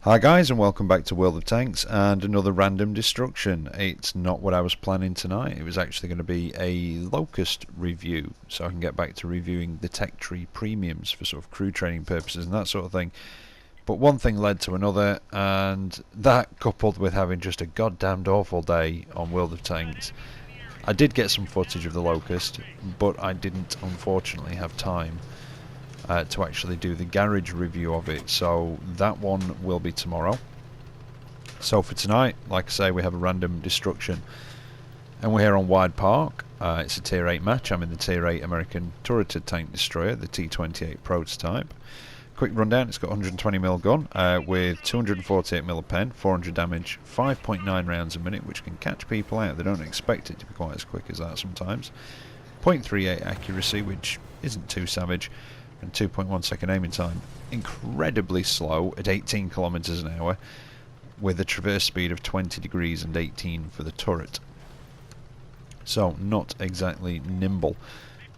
Hi guys, and welcome back to World of Tanks and another random destruction. It's not what I was planning tonight. It was actually going to be a Locust review, so I can get back to reviewing the tech tree premiums for sort of crew training purposes and that sort of thing. But one thing led to another, and that coupled with having just a goddamned awful day on World of Tanks. I did get some footage of the Locust, but I didn't unfortunately have time to actually do the garage review of it, so that one will be tomorrow. So for tonight, like I say, we have a random destruction, and we're here on Wide Park. It's a tier 8 match. I'm in the tier 8 American turreted tank destroyer, the T-28 prototype. Quick rundown: it's got 120mm gun with 248mm of pen, 400 damage, 5.9 rounds a minute, which can catch people out. They don't expect it to be quite as quick as that sometimes. 0.38 accuracy, which isn't too savage, and 2.1 second aiming time. Incredibly slow at 18 kilometers an hour, with a traverse speed of 20 degrees and 18 for the turret. So not exactly nimble.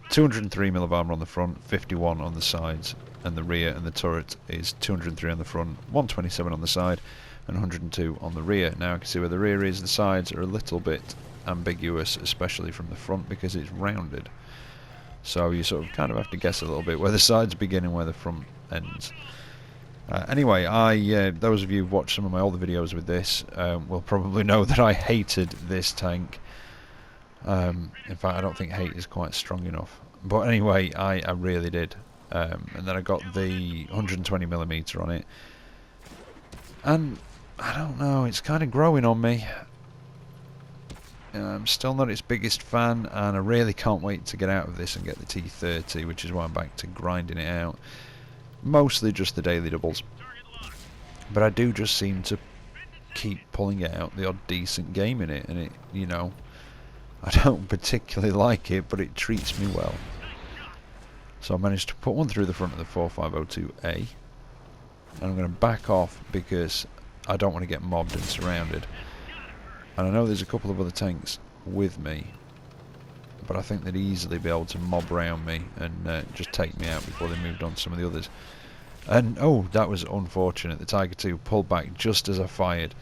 203mm of armor on the front, 51 on the sides and the rear, and the turret is 203 on the front, 127 on the side, and 102 on the rear. Now I can see where the rear is. The sides are a little bit ambiguous, especially from the front, because it's rounded. So you sort of kind of have to guess a little bit where the sides begin and where the front ends. Anyway, those of you who've watched some of my older videos with this will probably know that I hated this tank. In fact, I don't think hate is quite strong enough. But anyway, I really did. And then I got the 120mm on it. And I don't know, it's kind of growing on me. I'm still not its biggest fan, and I really can't wait to get out of this and get the T30, which is why I'm back to grinding it out. Mostly just the daily doubles. But I do just seem to keep pulling out the odd decent game in it, and it, you know, I don't particularly like it, but it treats me well. So I managed to put one through the front of the 4502A, and I'm going to back off because I don't want to get mobbed and surrounded. And I know there's a couple of other tanks with me, but I think they'd easily be able to mob around me and just take me out before they moved on to some of the others. And oh, that was unfortunate. The Tiger II pulled back just as I fired,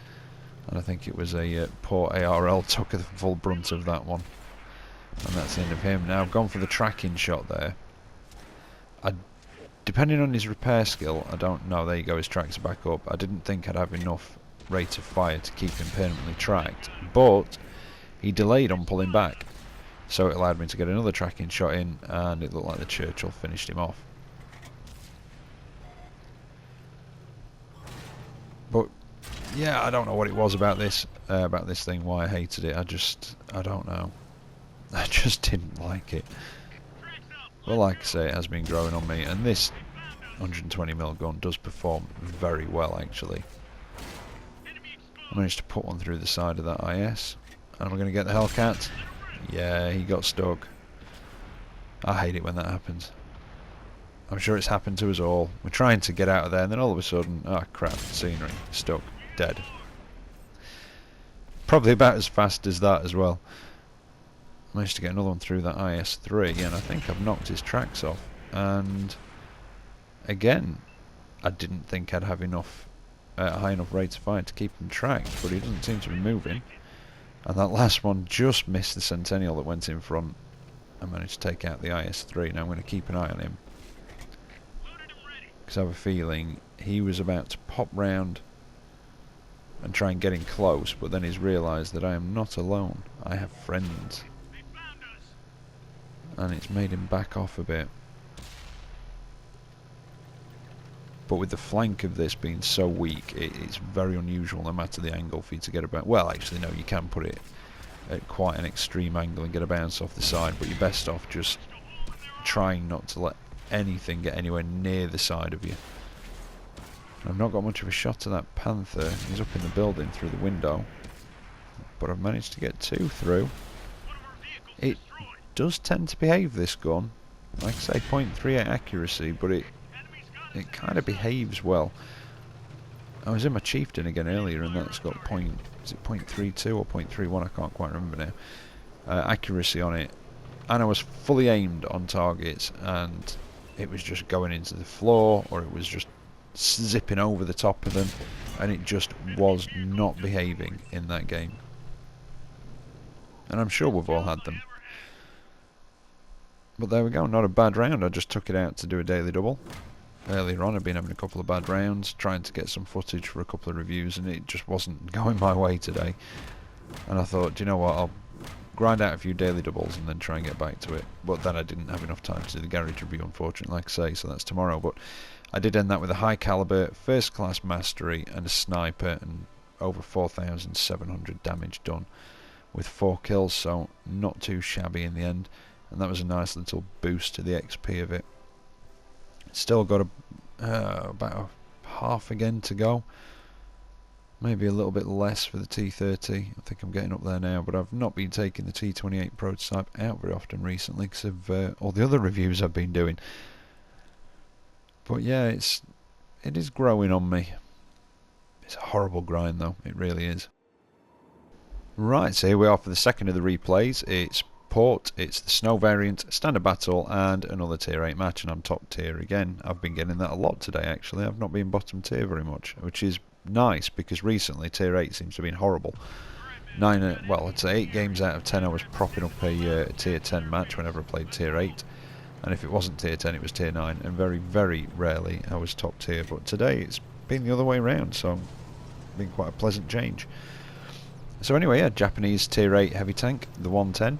and I think it was a poor ARL took the full brunt of that one. And that's the end of him. Now I've gone for the tracking shot there. Depending on his repair skill, I don't know. There you go, his tracks are back up. I didn't think I'd have enough rate of fire to keep him permanently tracked, but he delayed on pulling back, so it allowed me to get another tracking shot in, and it looked like the Churchill finished him off. But yeah, I don't know what it was about this thing, why I hated it. I don't know. I just didn't like it. Well, like I say, it has been growing on me, and this 120mm gun does perform very well actually. I managed to put one through the side of that IS. And we're going to get the Hellcat. Yeah, he got stuck. I hate it when that happens. I'm sure it's happened to us all. We're trying to get out of there, and then all of a sudden, oh crap, scenery, stuck, dead. Probably about as fast as that as well. I managed to get another one through that IS-3, and I think I've knocked his tracks off. And again, I didn't think I'd have enough high enough rate of fire to keep him tracked, but he doesn't seem to be moving. And that last one just missed the Centennial that went in front. I managed to take out the IS-3. Now I'm going to keep an eye on him, because I have a feeling he was about to pop round and try and get in close, but then he's realised that I am not alone. I have friends. And it's made him back off a bit. But with the flank of this being so weak, it's very unusual, no matter the angle, for you to get a bounce. Well, actually, no, you can put it at quite an extreme angle and get a bounce off the side, but you're best off just trying not to let anything get anywhere near the side of you. I've not got much of a shot at that Panther. He's up in the building through the window, but I've managed to get two through. It does tend to behave, this gun. Like I say, 0.38 accuracy, but it kind of behaves well. I was in my Chieftain again earlier, and that's got is it 0.32 or 0.31? I can't quite remember now. Accuracy on it, and I was fully aimed on targets, and it was just going into the floor, or it was just zipping over the top of them. and it just was not behaving in that game. And I'm sure we've all had them. But there we go, not a bad round. I just took it out to do a daily double. Earlier on I've been having a couple of bad rounds, trying to get some footage for a couple of reviews, and it just wasn't going my way today. And I thought, do you know what, I'll grind out a few daily doubles and then try and get back to it. But then I didn't have enough time to do the garage review, unfortunately, like I say, so that's tomorrow. But I did end that with a high caliber, first class mastery and a sniper, and over 4,700 damage done with 4 kills, so not too shabby in the end. And that was a nice little boost to the XP of it. Still got about a half again to go. Maybe a little bit less for the T30. I think I'm getting up there now, but I've not been taking the T28 prototype out very often recently because of all the other reviews I've been doing. But yeah, it is growing on me. It's a horrible grind though, it really is. Right, so here we are for the second of the replays. It's Port, it's the snow variant, standard battle, and another tier 8 match, and I'm top tier again. I've been getting that a lot today actually. I've not been bottom tier very much, which is nice because recently tier 8 seems to have been horrible. Well, I'd say 8 games out of 10 I was propping up a tier 10 match whenever I played tier 8, and if it wasn't tier 10 it was tier 9, and very, very rarely I was top tier. But today it's been the other way around, so it's been quite a pleasant change. So anyway, yeah, Japanese tier 8 heavy tank, the 110.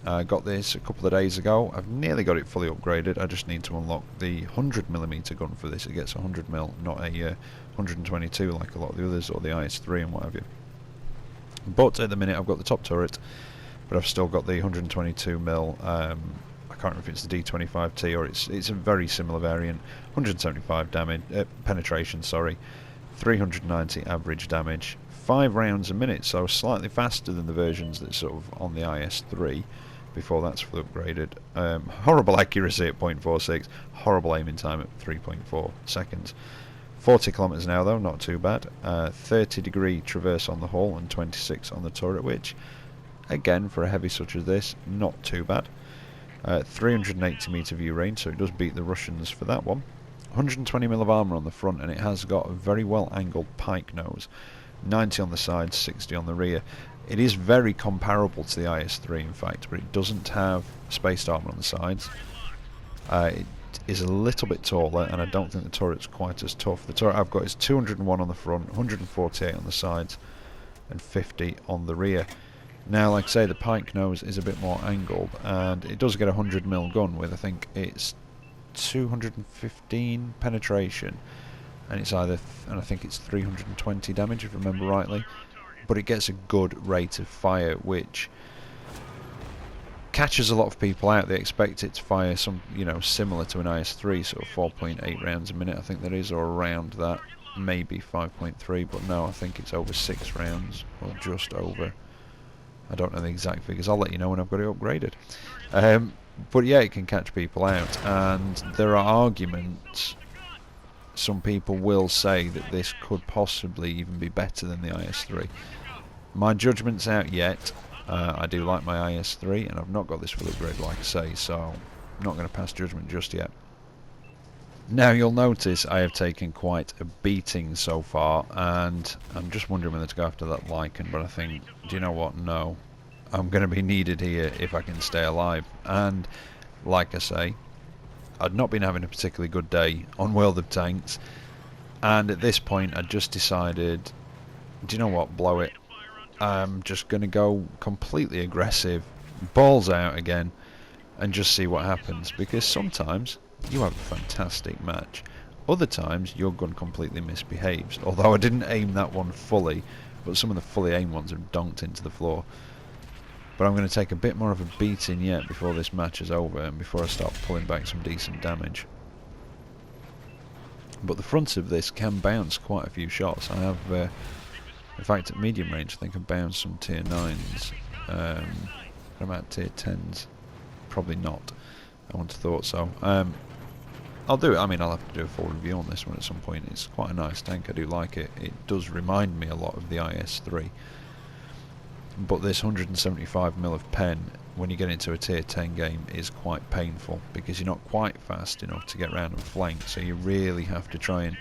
I got this a couple of days ago. I've nearly got it fully upgraded. I just need to unlock the 100mm gun for this. It gets 100mm, not a 122 like a lot of the others, or the IS-3 and what have you. But at the minute I've got the top turret, but I've still got the 122mm. I can't remember if it's the D25T or it's a very similar variant. 175 damage penetration, sorry, 390 average damage, 5 rounds a minute, so slightly faster than the versions that's sort of on the IS-3 before that's fully upgraded. Horrible accuracy at 0.46, horrible aiming time at 3.4 seconds. 40 kilometers an hour though, not too bad. 30-degree traverse on the hull and 26 on the turret, which again for a heavy such as this, not too bad. 380 meter view range, so it does beat the Russians for that one. 120mm of armour on the front, and it has got a very well angled pike nose. 90 on the sides, 60 on the rear. It is very comparable to the IS-3 in fact, but it doesn't have spaced armour on the sides. It is a little bit taller, and I don't think the turret's quite as tough. The turret I've got is 201 on the front, 148 on the sides, and 50 on the rear. Now, like I say, the pike nose is a bit more angled, and it does get a 100mm gun with, I think it's 215 penetration, and it's either and I think it's 320 damage if I remember rightly, but it gets a good rate of fire, which catches a lot of people out. They expect it to fire some, similar to an IS-3, sort of 4.8 rounds a minute, I think that is, or around that, maybe 5.3, but no, I think it's over 6 rounds, or just over. I don't know the exact figures. I'll let you know when I've got it upgraded. But yeah, it can catch people out, and there are arguments. Some people will say that this could possibly even be better than the IS-3. My judgment's out yet. I do like my IS-3, and I've not got this fully upgraded, like I say, so I'm not going to pass judgment just yet. Now you'll notice I have taken quite a beating so far, and I'm just wondering whether to go after that Lycan, but I think, do you know what, no. I'm going to be needed here if I can stay alive, and like I say, I'd not been having a particularly good day on World of Tanks, and at this point I just decided, do you know what, blow it. I'm just going to go completely aggressive, balls out again, and just see what happens, because sometimes you have a fantastic match, other times your gun completely misbehaves, although I didn't aim that one fully, but some of the fully aimed ones have donked into the floor. But I'm going to take a bit more of a beating yet before this match is over, and before I start pulling back some decent damage. But the front of this can bounce quite a few shots. I have, in fact, at medium range I think I've bounced some tier 9s. I'm at tier 10s. Probably not. I wouldn't have thought so. I'll do it. I mean, I'll have to do a full review on this one at some point. It's quite a nice tank. I do like it. It does remind me a lot of the IS-3. But this 175mm of pen, when you get into a tier 10 game, is quite painful because you're not quite fast enough to get round and flank, so you really have to try and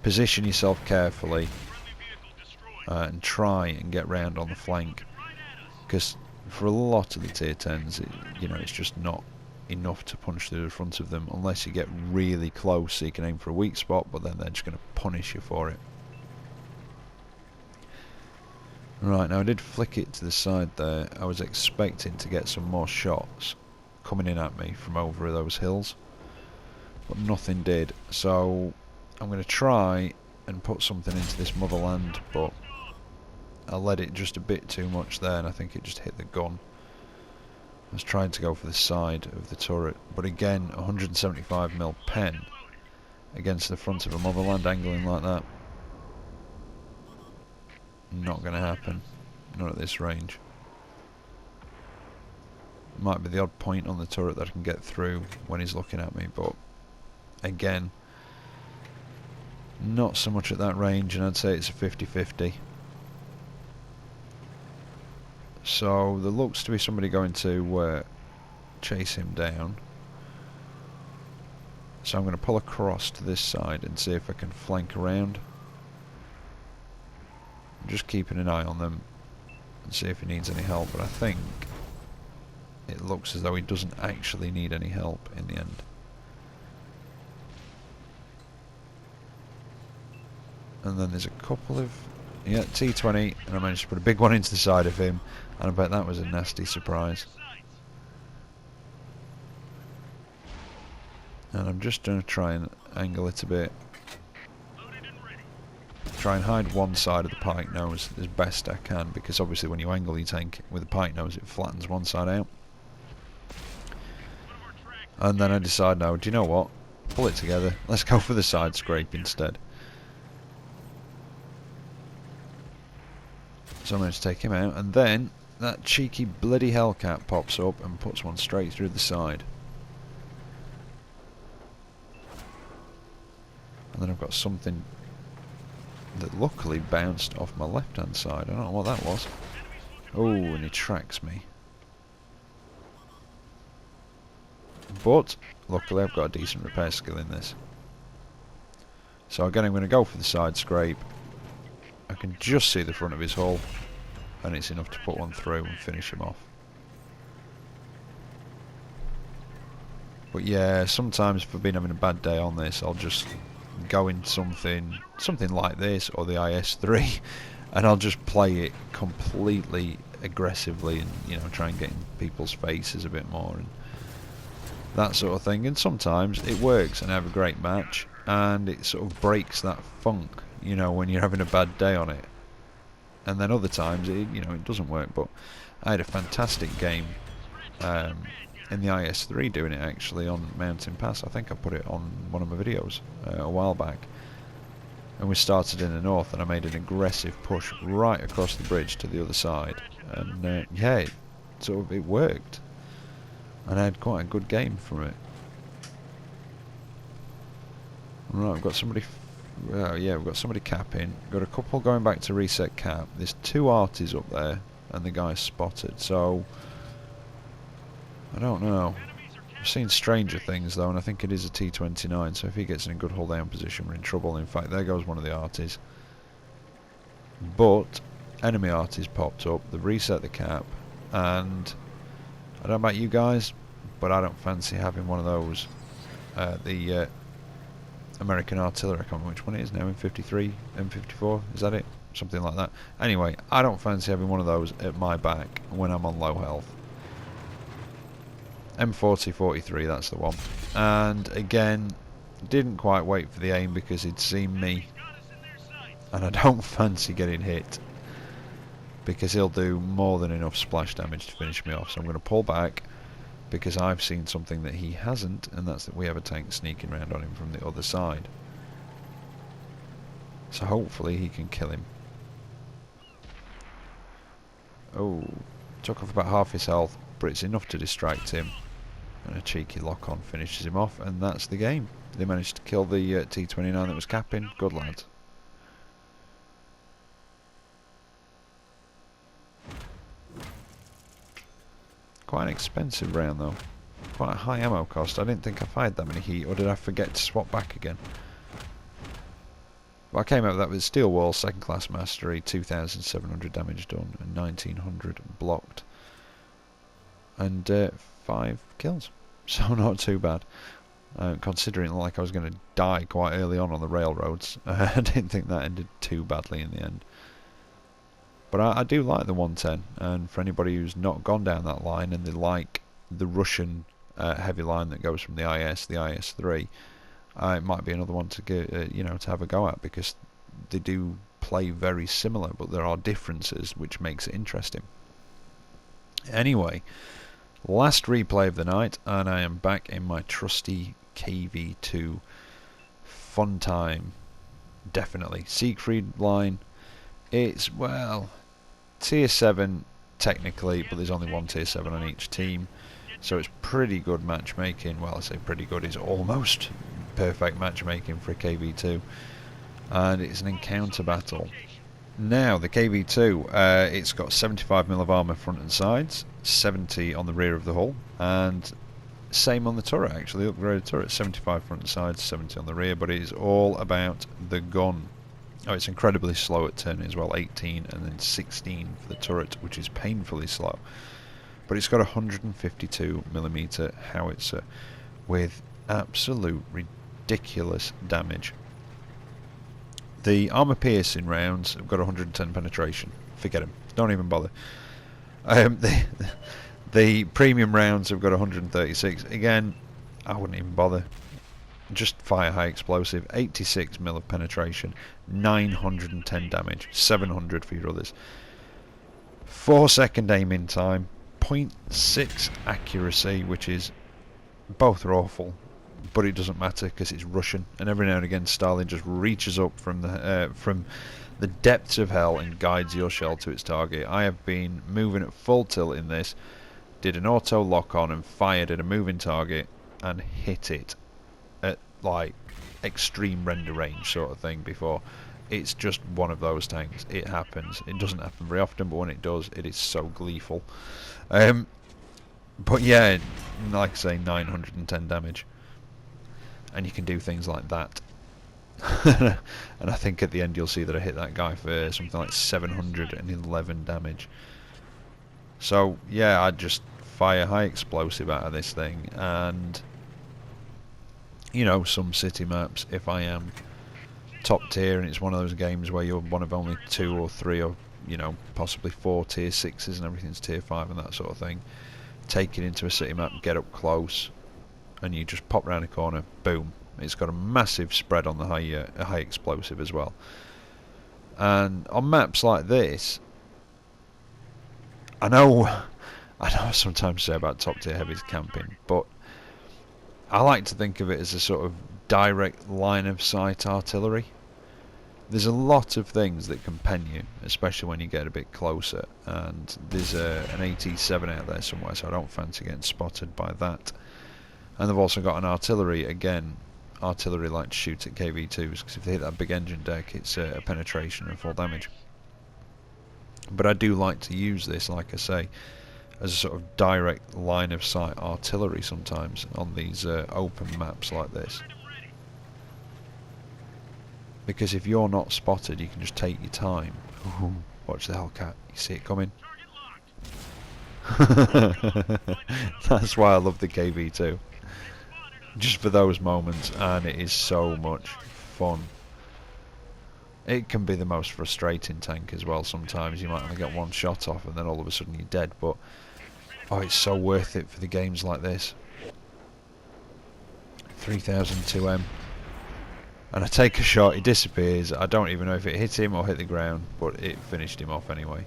position yourself carefully and try and get round on the flank, because for a lot of the tier 10s, it's just not enough to punch through the front of them unless you get really close so you can aim for a weak spot, but then they're just going to punish you for it. Right, now I did flick it to the side there. I was expecting to get some more shots coming in at me from over those hills, but nothing did. So I'm going to try and put something into this motherland, but I let it just a bit too much there and I think it just hit the gun. I was trying to go for the side of the turret, but again, 175mm pen against the front of a motherland angling like that, not going to happen. Not at this range. Might be the odd point on the turret that I can get through when he's looking at me, but again, not so much at that range, and I'd say it's a 50-50. So there looks to be somebody going to chase him down. So I'm going to pull across to this side and see if I can flank around. I'm just keeping an eye on them and see if he needs any help, but I think it looks as though he doesn't actually need any help in the end. And then there's a couple of T20, and I managed to put a big one into the side of him, and I bet that was a nasty surprise. And I'm just going to try and angle it a bit. Try and hide one side of the pike nose as best I can, because obviously when you angle your tank with a pike nose it flattens one side out. And then I decide, now, do you know what? Pull it together. Let's go for the side scrape instead. So I'm going to take him out, and then that cheeky bloody Hellcat pops up and puts one straight through the side. And then I've got something that luckily bounced off my left hand side. I don't know what that was. Oh, and he tracks me. But luckily I've got a decent repair skill in this. So again I'm going to go for the side scrape. I can just see the front of his hull, and it's enough to put one through and finish him off. But yeah, sometimes if I've been having a bad day on this, I'll just go in something like this or the IS-3 and I'll just play it completely aggressively and try and get in people's faces a bit more and that sort of thing. And sometimes it works and I have a great match, and it sort of breaks that funk, when you're having a bad day on it. And then other times it doesn't work. But I had a fantastic game in the IS-3 doing it actually on Mountain Pass. I think I put it on one of my videos a while back. And we started in the north, and I made an aggressive push right across the bridge to the other side. And yeah, it worked. And I had quite a good game from it. Right, I've got somebody. Yeah, we've got somebody capping. Got a couple going back to reset cap. There's two arties up there, and the guy's spotted. So I don't know. I've seen stranger things though, and I think it is a T29. So if he gets in a good hold down position, we're in trouble. In fact, there goes one of the arties. But enemy arties popped up. They've reset the cap, and I don't know about you guys, but I don't fancy having one of those. The American artillery, I can't remember which one it is now, M53, M54, is that it? Something like that. Anyway, I don't fancy having one of those at my back when I'm on low health. M40-43, that's the one. And again, didn't quite wait for the aim because he'd seen me, and I don't fancy getting hit because he'll do more than enough splash damage to finish me off. So I'm going to pull back because I've seen something that he hasn't, and that's that we have a tank sneaking around on him from the other side. So hopefully he can kill him. Oh, took off about half his health, but it's enough to distract him. And a cheeky lock-on finishes him off, and that's the game. They managed to kill the T29 that was capping. Good lads. Quite an expensive round though. Quite a high ammo cost. I didn't think I fired that many heat, or did I forget to swap back again? But I came out with that with steel wall, second class mastery, 2,700 damage done, and 1,900 blocked, and 5 kills. So not too bad. Considering like I was going to die quite early on the railroads, I didn't think that ended too badly in the end. But I do like the 110, and for anybody who's not gone down that line and they like the Russian heavy line that goes from the IS-3, it might be another one to get, to have a go at, because they do play very similar, but there are differences which makes it interesting. Anyway, last replay of the night, and I am back in my trusty KV2. Fun time, definitely. Siegfried line, it's, well, tier 7 technically, but there's only one tier 7 on each team, so it's pretty good matchmaking. Well, I say pretty good, it's almost perfect matchmaking for a KV2, and it's an encounter battle. Now the KV2, it's got 75mm of armour front and sides, 70 on the rear of the hull, and same on the turret actually, upgraded turret, 75 front and sides, 70 on the rear, but it is all about the gun. Oh, it's incredibly slow at turning as well, 18 and then 16 for the turret, which is painfully slow. But it's got a 152mm howitzer with absolute ridiculous damage. The armour piercing rounds have got 110 penetration. Forget them. Don't even bother. The premium rounds have got 136. Again, I wouldn't even bother. Just fire high explosive. 86mm of penetration. 910 damage. 700 for your others. 4-second aiming time. 0.6 accuracy, which is... both are awful, but it doesn't matter because it's Russian, and every now and again Stalin just reaches up from the depths of hell and guides your shell to its target. I have been moving at full tilt in this, did an auto lock on and fired at a moving target and hit it at like extreme render range sort of thing before. It's just one of those tanks. It happens. It doesn't happen very often, but when it does, it is so gleeful. But yeah, like I say, 910 damage, and you can do things like that. And I think at the end you'll see that I hit that guy for something like 711 damage. So yeah, I just fire high explosive out of this thing, and some city maps, if I am top tier and it's one of those games where you're one of only 2 or 3 or possibly 4 tier 6s and everything's tier 5 and that sort of thing, take it into a city map, get up close, and you just pop round a corner, boom. It's got a massive spread on the high explosive as well. And on maps like this, I know I sometimes say about top tier heavies camping, but I like to think of it as a sort of direct line of sight artillery. There's a lot of things that can pen you, especially when you get a bit closer, and there's an AT-7 out there somewhere, so I don't fancy getting spotted by that. And they've also got an artillery, again, artillery like to shoot at KV2s, because if they hit that big engine deck, it's a penetration and full damage. But I do like to use this, like I say, as a sort of direct line of sight artillery sometimes on these open maps like this. Because if you're not spotted, you can just take your time. Ooh, watch the Hellcat. You see it coming? That's why I love the KV2. Just for those moments, and it is so much fun. It can be the most frustrating tank as well sometimes. You might only get one shot off and then all of a sudden you're dead, but oh, it's so worth it for the games like this. 3002M. And I take a shot, he disappears. I don't even know if it hit him or hit the ground, but it finished him off anyway.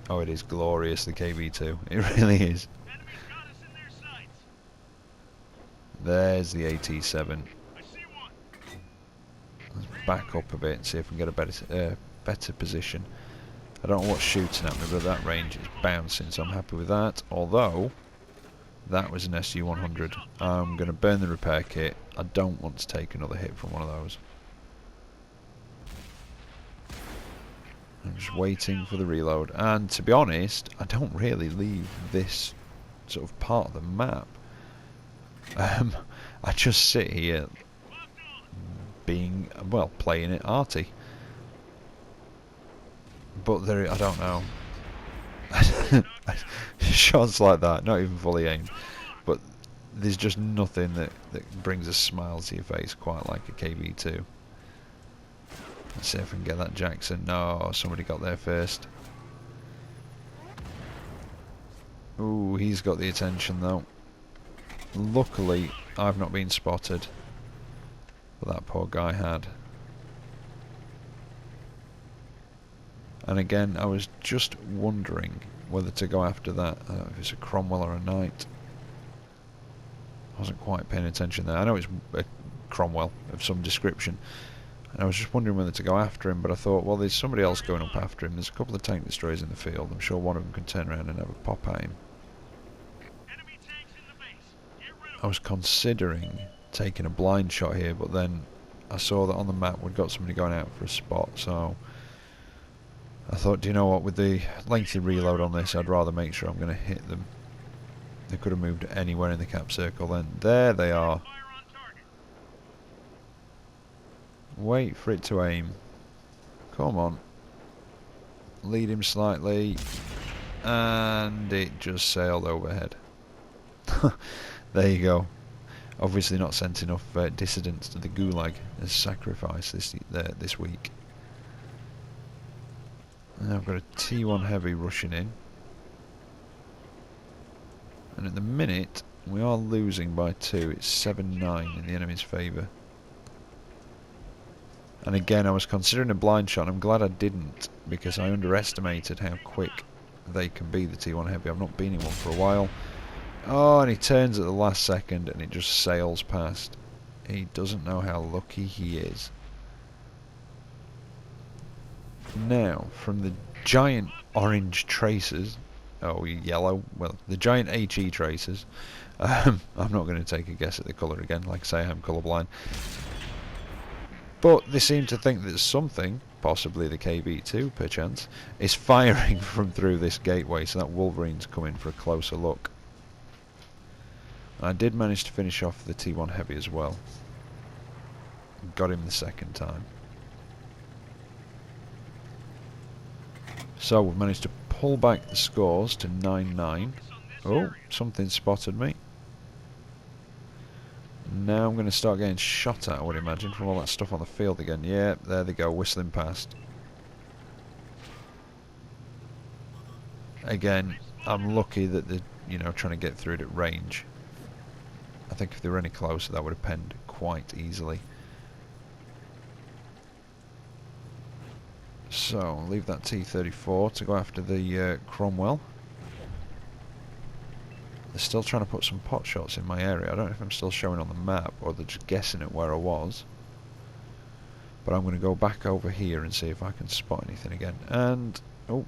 Oh, it is glorious, the KV2. It really is. There's the AT-7. Let's back up a bit and see if we can get a better position. I don't know what's shooting at me, but at that range it's bouncing, so I'm happy with that. Although, that was an SU-100. I'm going to burn the repair kit. I don't want to take another hit from one of those. I'm just waiting for the reload. And to be honest, I don't really leave this sort of part of the map. I just sit here being, well, playing it arty. But there, I don't know. Shots like that, not even fully aimed. But there's just nothing that brings a smile to your face quite like a KV2. Let's see if we can get that Jackson. No, somebody got there first. Ooh, he's got the attention though. Luckily, I've not been spotted. But that poor guy had. And again, I was just wondering whether to go after that. I don't know if it's a Cromwell or a Knight. I wasn't quite paying attention there. I know it's a Cromwell of some description. And I was just wondering whether to go after him, but I thought, well, there's somebody else going up after him. There's a couple of tank destroyers in the field. I'm sure one of them can turn around and have a pop at him. I was considering taking a blind shot here, but then I saw that on the map we'd got somebody going out for a spot, so I thought, do you know what, with the lengthy reload on this, I'd rather make sure I'm going to hit them. They could have moved anywhere in the cap circle then. There they are. Wait for it to aim. Come on. Lead him slightly. And it just sailed overhead. There you go. Obviously not sent enough dissidents to the gulag as sacrifice this week. Now I've got a T1 heavy rushing in. And at the minute, we are losing by 2. It's 7-9 in the enemy's favour. And again, I was considering a blind shot, and I'm glad I didn't, because I underestimated how quick they can be, the T1 heavy. I've not been in one for a while. Oh, and he turns at the last second, and it just sails past. He doesn't know how lucky he is. Now, from the giant orange tracers, oh, yellow, well, the giant HE tracers, I'm not going to take a guess at the colour again, like I say, I'm colourblind. But they seem to think that something, possibly the KV2 perchance, is firing from through this gateway, so that Wolverine's coming for a closer look. I did manage to finish off the T1 heavy as well. Got him the second time. So we've managed to pull back the scores to 9-9. Oh, something spotted me. Now I'm going to start getting shot at, I would imagine, from all that stuff on the field again. Yeah, there they go, whistling past. Again, I'm lucky that they're, you know, trying to get through it at range. I think if they were any closer, that would have penned quite easily. So, I'll leave that T-34 to go after the Cromwell. They're still trying to put some pot shots in my area. I don't know if I'm still showing on the map or they're just guessing at where I was. But I'm going to go back over here and see if I can spot anything again. And, oh,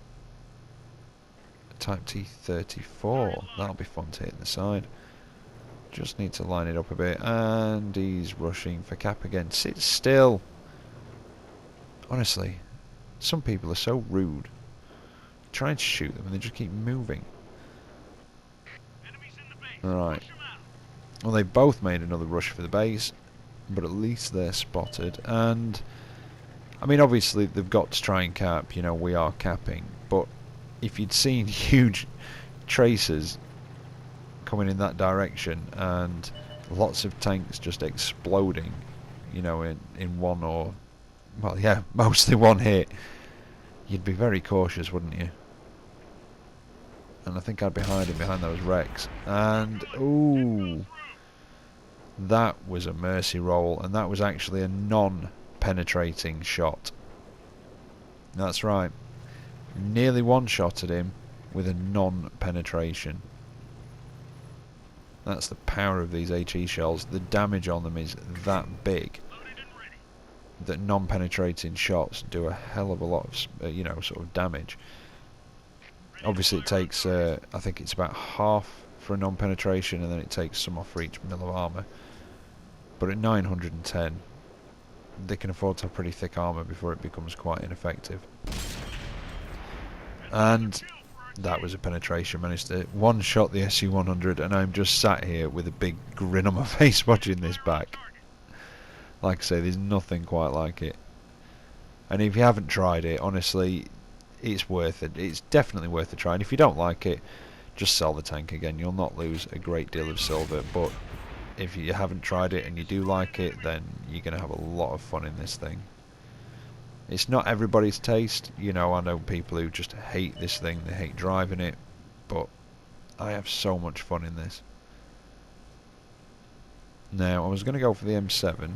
Type T-34. That'll be fun to hit the side. Just need to line it up a bit. And he's rushing for cap again. Sit still. Honestly, some people are so rude. Try and shoot them and they just keep moving. Right. Well, they both made another rush for the base, but at least they're spotted. And, I mean, obviously they've got to try and cap, you know, we are capping. But if you'd seen huge tracers coming in that direction and lots of tanks just exploding, you know, in one or, well, yeah, mostly one hit, you'd be very cautious, wouldn't you? And I think I'd be hiding behind those wrecks. And, ooh, that was a mercy roll, and that was actually a non-penetrating shot. That's right. Nearly one-shotted him with a non-penetration. That's the power of these HE shells. The damage on them is that big that non-penetrating shots do a hell of a lot of, you know, sort of damage. Obviously it takes, I think it's about half for a non-penetration, and then it takes some off for each mil of armour. But at 910, they can afford to have pretty thick armour before it becomes quite ineffective. And That was a penetration. Managed to one-shot the SU-100, and I'm just sat here with a big grin on my face watching this back. Like I say, there's nothing quite like it. And if you haven't tried it, honestly, it's worth it. It's definitely worth a try. And if you don't like it, just sell the tank again. You'll not lose a great deal of silver. But if you haven't tried it and you do like it, then you're going to have a lot of fun in this thing. It's not everybody's taste. You know, I know people who just hate this thing. They hate driving it. But I have so much fun in this. Now, I was going to go for the M7.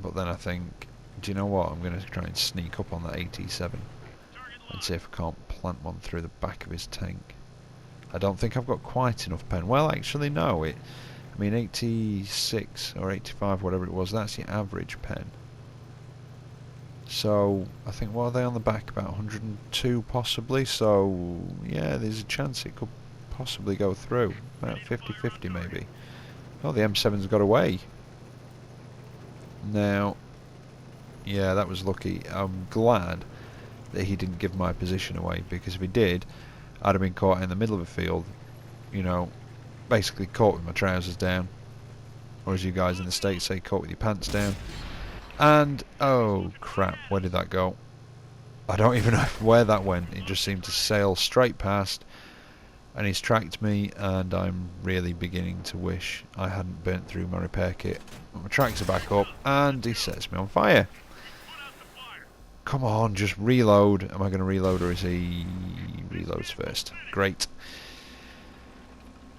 But then I think, do you know what? I'm going to try and sneak up on that AT7 and see if I can't plant one through the back of his tank. I don't think I've got quite enough pen. Well, actually, no. I mean, 86 or 85, whatever it was, that's the average pen. So, I think, what are they on the back? About 102, possibly. So, yeah, there's a chance it could possibly go through. About 50-50, maybe. Oh, the M7's got away. Now, yeah, that was lucky. I'm glad that he didn't give my position away, because if he did, I'd have been caught in the middle of a field, you know, basically caught with my trousers down, or as you guys in the States say, caught with your pants down. And, oh crap, where did that go? I don't even know where that went. It just seemed to sail straight past, and he's tracked me, and I'm really beginning to wish I hadn't burnt through my repair kit. But my tracks are back up, and he sets me on fire. Come on, just reload. Am I going to reload, or is he reloads first? Great.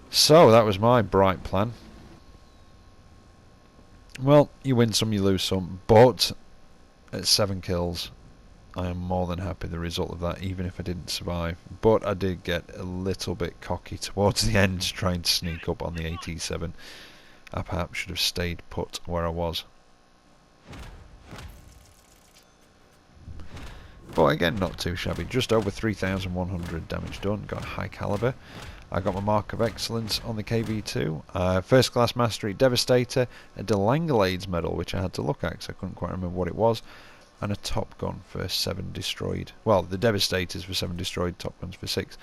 So, that was my bright plan. Well, you win some, you lose some, but at 7 kills, I am more than happy with the result of that, even if I didn't survive. But I did get a little bit cocky towards the end, trying to sneak up on the AT7. I perhaps should have stayed put where I was. But again, not too shabby. Just over 3,100 damage done. Got a high caliber. I got my Mark of Excellence on the KV2. First Class Mastery Devastator. A Langlades medal, which I had to look at because I couldn't quite remember what it was. And a Top Gun for 7 destroyed. Well, the Devastators for 7 destroyed, Top Guns for 6.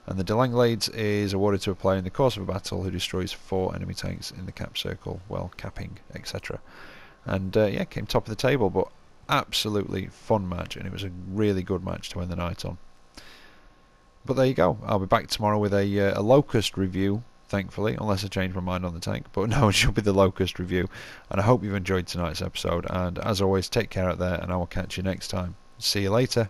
And the Langlades is awarded to a player in the course of a battle who destroys 4 enemy tanks in the cap circle while capping, etc. And yeah, came top of the table, but absolutely fun match, and it was a really good match to end the night on. But there you go. I'll be back tomorrow with a Locust review, thankfully, unless I change my mind on the tank. But no, it should be the Locust review. And I hope you've enjoyed tonight's episode. And as always, take care out there, and I will catch you next time. See you later.